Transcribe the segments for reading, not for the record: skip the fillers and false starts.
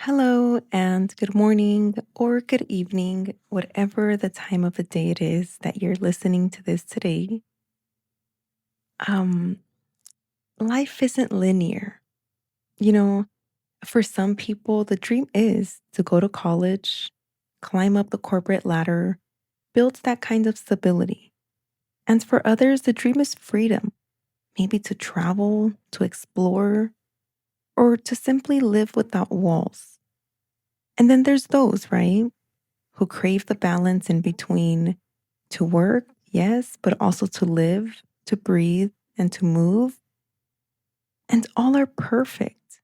Hello and good morning or good evening, whatever the time of the day it is that you're listening to this today. Um, Life isn't linear. You know, for some people, the dream is to go to college, climb up the corporate ladder, build that kind of stability. And for others, the dream is freedom, maybe to travel, to explore, or to simply live without walls. And then there's those, right, who crave the balance in between to work, yes, but also to live, to breathe, and to move. And all are perfect.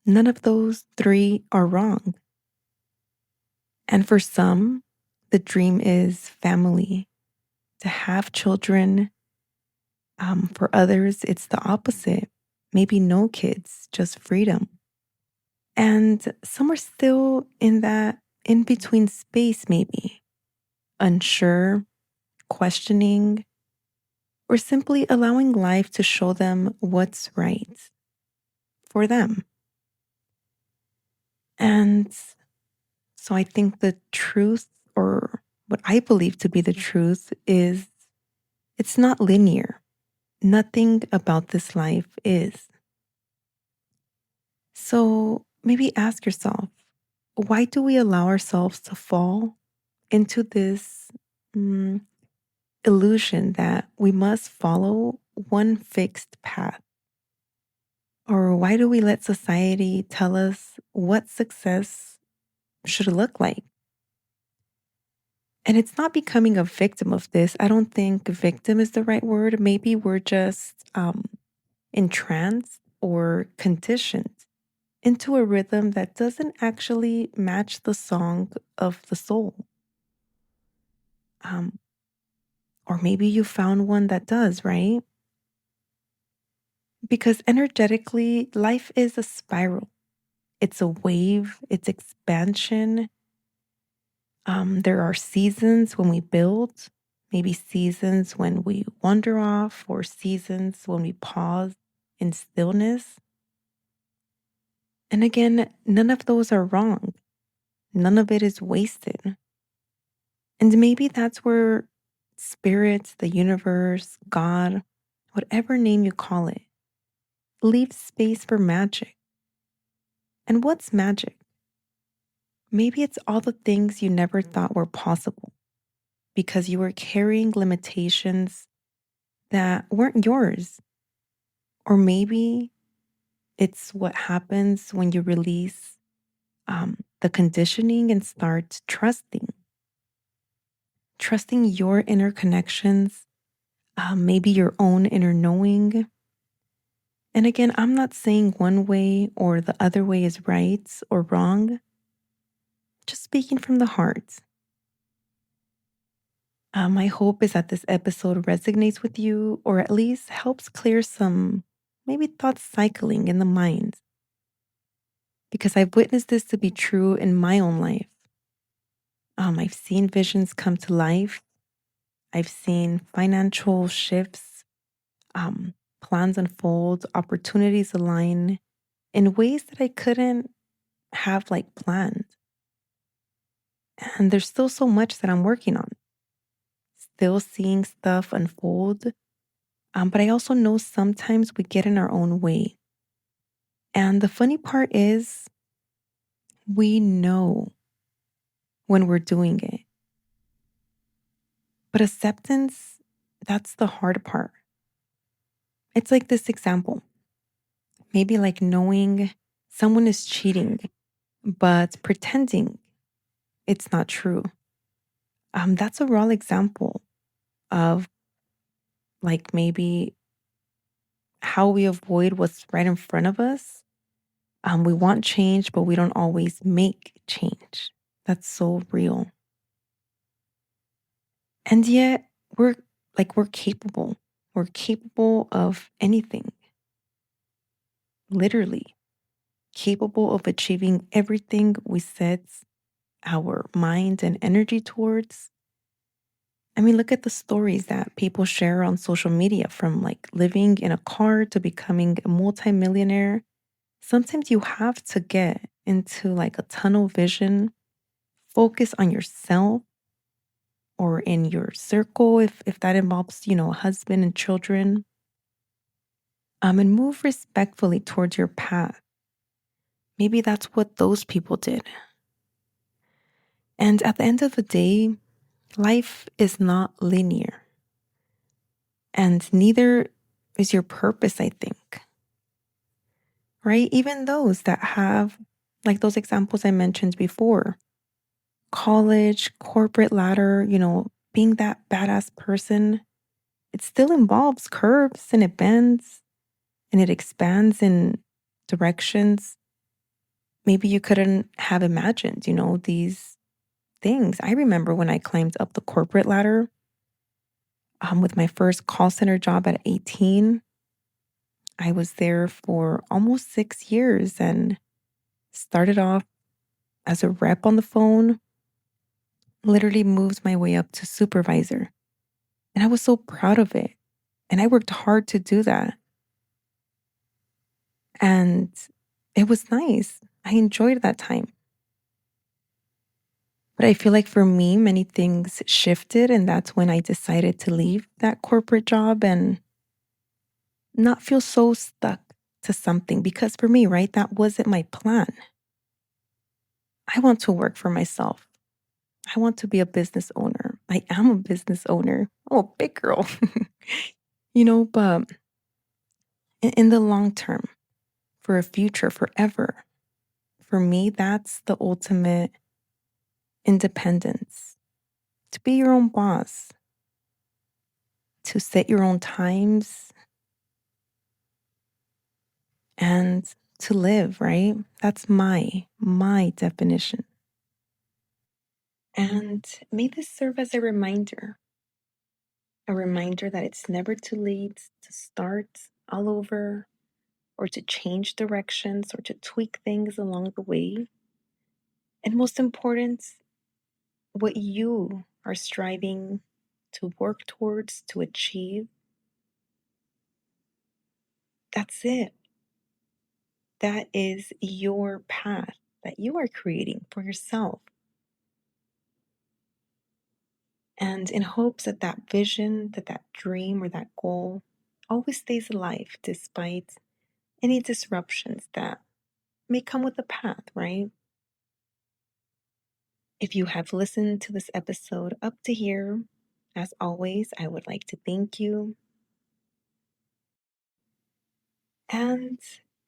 None of those three are wrong. And for some, the dream is family, to have children. For others, it's the opposite. Maybe no kids, just freedom. And some are still in that in between space, maybe unsure, questioning, or simply allowing life to show them what's right for them. And so I think the truth, or what I believe to be the truth, is it's not linear. Nothing about this life is. So maybe ask yourself, why do we allow ourselves to fall into this mm, illusion that we must follow one fixed path? Or why do we let society tell us what success should look like? And it's not becoming a victim of this. I don't think victim is the right word. Maybe we're just entranced or conditioned into a rhythm that doesn't actually match the song of the soul. Um, or maybe you found one that does, right? Because energetically, life is a spiral. It's a wave, it's expansion. There are seasons when we build, maybe seasons when we wander off, or seasons when we pause in stillness. And again, none of those are wrong. None of it is wasted. And maybe that's where spirit, the universe, God, whatever name you call it, leaves space for magic. And what's magic? Maybe it's all the things you never thought were possible because you were carrying limitations that weren't yours. Or maybe it's what happens when you release the conditioning and start trusting your inner connections, maybe your own inner knowing. And again, I'm not saying one way or the other way is right or wrong, just speaking from the heart. My hope is that this episode resonates with you or at least helps clear some maybe thoughts cycling in the mind because I've witnessed this to be true in my own life. I've seen visions come to life. I've seen financial shifts, plans unfold, opportunities align in ways that I couldn't have planned. And there's still so much that I'm working on, still seeing stuff unfold. But I also know sometimes we get in our own way. And the funny part is, we know when we're doing it. But acceptance, that's the hard part. It's like this example, maybe like knowing someone is cheating, but pretending it's not true. That's a raw example of maybe how we avoid what's right in front of us. We want change, but we don't always make change. That's so real. And yet we're capable. We're capable of anything, literally capable of achieving everything we set our mind and energy towards. I mean, look at the stories that people share on social media from living in a car to becoming a multimillionaire. Sometimes you have to get into like a tunnel vision, focus on yourself or in your circle if that involves, a husband and children. And move respectfully towards your path. Maybe that's what those people did. And at the end of the day, life is not linear. And neither is your purpose, I think. Right? Even those that have, like those examples I mentioned before, college, corporate ladder, being that badass person, it still involves curves and it bends and it expands in directions maybe you couldn't have imagined, these things. I remember when I climbed up the corporate ladder with my first call center job at 18. I was there for almost 6 years and started off as a rep on the phone, literally moved my way up to supervisor. And I was so proud of it. And I worked hard to do that. And it was nice. I enjoyed that time. But I feel like for me, many things shifted. And that's when I decided to leave that corporate job and not feel so stuck to something. Because for me, right, that wasn't my plan. I want to work for myself. I want to be a business owner. I am a business owner. Oh, a big girl. But in the long term, for a future, forever, for me, that's the ultimate independence. To be your own boss, to set your own times, and to live, right? That's my definition. And may this serve as a reminder that it's never too late to start all over or to change directions or to tweak things along the way. And most important, what you are striving to work towards, to achieve, that's it. That is your path that you are creating for yourself. And in hopes that that vision, that dream or that goal always stays alive despite any disruptions that may come with the path, right? If you have listened to this episode up to here, as always, I would like to thank you. And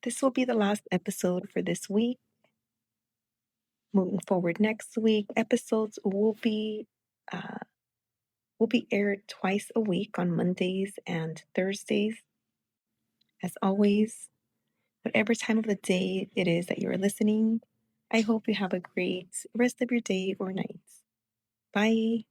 this will be the last episode for this week. Moving forward next week, episodes uh, will be aired twice a week on Mondays and Thursdays. As always, whatever time of the day it is that you're listening, I hope you have a great rest of your day or night. Bye.